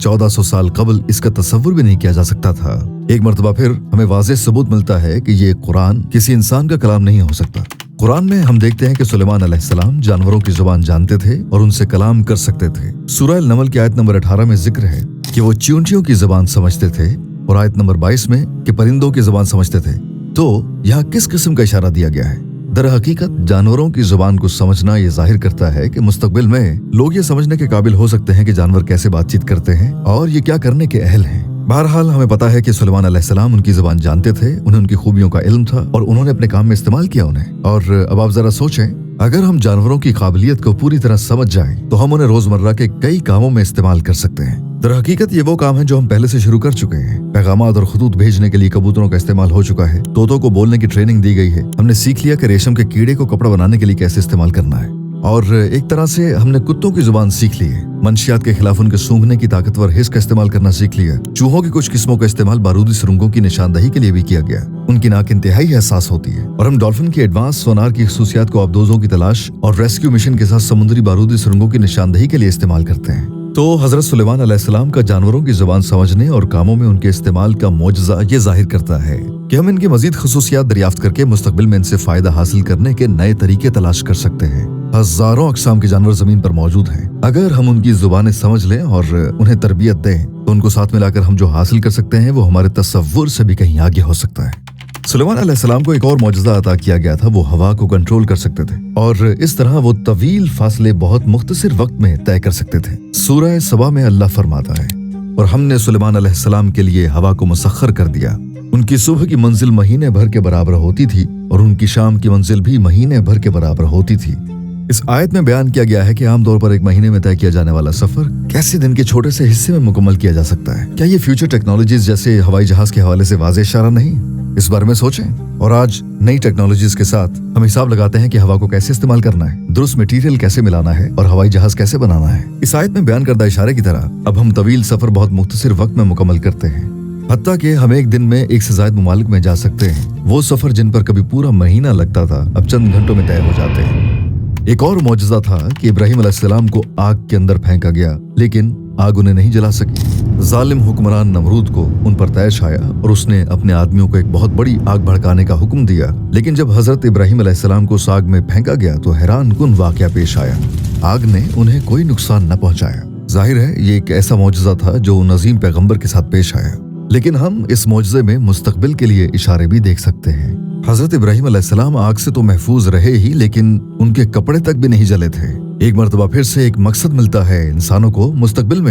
1400 साल कबल इसका तस्वुर भी नहीं किया जा सकता था। एक मर्तबा फिर हमें वाज़ेह सबूत मिलता है कि ये कुरान किसी इंसान का कलाम नहीं हो सकता। कुरान में हम देखते हैं कि सुलेमान अलैहिस्सलाम जानवरों की जुबान जानते थे और उनसे कलाम कर सकते थे। सूरह अल-नमल की आयत नंबर 18 में जिक्र है कि वो चींटियों की जुबान समझते थे और आयत नंबर 22 में कि परिंदों की जुबान समझते थे। तो यहाँ किस किस्म का इशारा दिया गया है? दर हकीकत जानवरों की जुबान को समझना ये जाहिर करता है कि मुस्तकबिल में लोग ये समझने के काबिल हो सकते हैं कि जानवर कैसे बातचीत करते हैं और ये क्या करने के अहल हैं। बहरहाल हमें पता है कि सुलेमान अलैहिस्सलाम उनकी जुबान जानते थे, उन्हें उनकी खूबियों का इल्म था और उन्होंने अपने काम में इस्तेमाल किया उन्हें। और अब आप जरा सोचें, अगर हम जानवरों की काबिलियत को पूरी तरह समझ जाएं, तो हम उन्हें रोजमर्रा के कई कामों में इस्तेमाल कर सकते हैं। दर हकीकत ये वो काम है जो हम पहले से शुरू कर चुके हैं। पैगामात और खतूत भेजने के लिए कबूतरों का इस्तेमाल हो चुका है, तोतों को बोलने की ट्रेनिंग दी गई है, हमने सीख लिया कि रेशम के कीड़े को कपड़ा बनाने के लिए कैसे इस्तेमाल करना है, और एक तरह से हमने कुत्तों की जुबान सीख ली है। मंशियात के खिलाफ उनके सूंघने की ताकतवर हिस्स का इस्तेमाल करना सीख लिया। चूहों की कुछ किस्मों का इस्तेमाल बारूदी सुरंगों की निशानदही के लिए भी किया गया। उनकी नाक इंतहाई हसास होती है और हम डॉल्फिन की एडवांस सोनार की खसूसियात को आबदोजों की तलाश और रेस्क्यू मिशन के साथ समुद्री बारूदी सुरंगों की निशानदही के लिए इस्तेमाल करते हैं। तो हजरत सुलेमान अलैहिस्सलाम का जानवरों की जुबान समझने और कामों में उनके इस्तेमाल का मौजज़ा ये जाहिर करता है कि हम इनकी मजीद खसूसियात दरियाफ्त करके मुस्तकबिल में इनसे फायदा हासिल करने के नए तरीके तलाश कर सकते हैं। हजारों अक़साम के जानवर जमीन पर मौजूद हैं। अगर हम उनकी जुबानें समझ लें और उन्हें तरबियत दें, तो उनको साथ मिलाकर हम जो हासिल कर सकते हैं वो हमारे तसव्वुर से भी कहीं आगे हो सकता है। सुलेमान अलैहिस्सलाम को एक और मौजज़ा अता किया गया था, वो हवा को कंट्रोल कर सकते थे और इस तरह वो तवील फासले बहुत मुख्तसर वक्त में तय कर सकते थे। सूरह सबा में अल्लाह फरमाता है, और हमने सुलेमान अलैहिस्सलाम के लिए हवा को मुसख्खर कर दिया। उनकी सुबह की मंजिल महीने भर के बराबर होती थी और उनकी शाम की मंजिल भी महीने भर के बराबर होती थी। इस आयत में बयान किया गया है कि आमतौर पर एक महीने में तय किया जाने वाला सफर कैसे दिन के छोटे से हिस्से में मुकम्मल किया जा सकता है। क्या ये फ्यूचर टेक्नोलॉजीज जैसे हवाई जहाज के हवाले से वाज़ेह इशारा नहीं? इस बारे में सोचें। और आज नई टेक्नोलॉजीज के साथ हम हिसाब लगाते हैं कि हवा को कैसे इस्तेमाल करना है, दुरुस्त मटेरियल कैसे मिलाना है और हवाई जहाज कैसे बनाना है। इस आयत में बयान करदा इशारे की तरह अब हम तवील सफर बहुत मुख्तसर वक्त में मुकम्मल करते हैं। हत्ता कि हम एक दिन में एक से ज़ायद मुमालिक में जा सकते हैं। वो सफर जिन पर कभी पूरा महीना लगता था अब चंद घंटों में तय हो जाते हैं। एक और मौजज़ा था कि इब्राहिम अलैहिस्सलाम को आग के अंदर फेंका गया, लेकिन आग उन्हें नहीं जला सकी। जालिम हुक्मरान नमरूद को उन पर तैश आया और उसने अपने आदमियों को एक बहुत बड़ी आग भड़काने का हुक्म दिया, लेकिन जब हजरत इब्राहिम अलैहिस्सलाम को उस आग में फेंका गया तो हैरान कुन वाकया पेश आया। आग ने उन्हें कोई नुकसान न पहुंचाया। जाहिर है ये एक ऐसा मौजज़ा था जो नज़ीम पैगंबर के साथ पेश आया, लेकिन हम इस मौजज़े में मुस्तकबिल के लिए इशारे भी देख सकते हैं। हजरत इब्राहिम अलैहिस्सलाम आग से तो महफूज रहे ही, लेकिन उनके कपड़े तक भी नहीं जले थे। एक मर्तबा फिर से एक मकसद मिलता है इंसानों को मुस्तकबिल में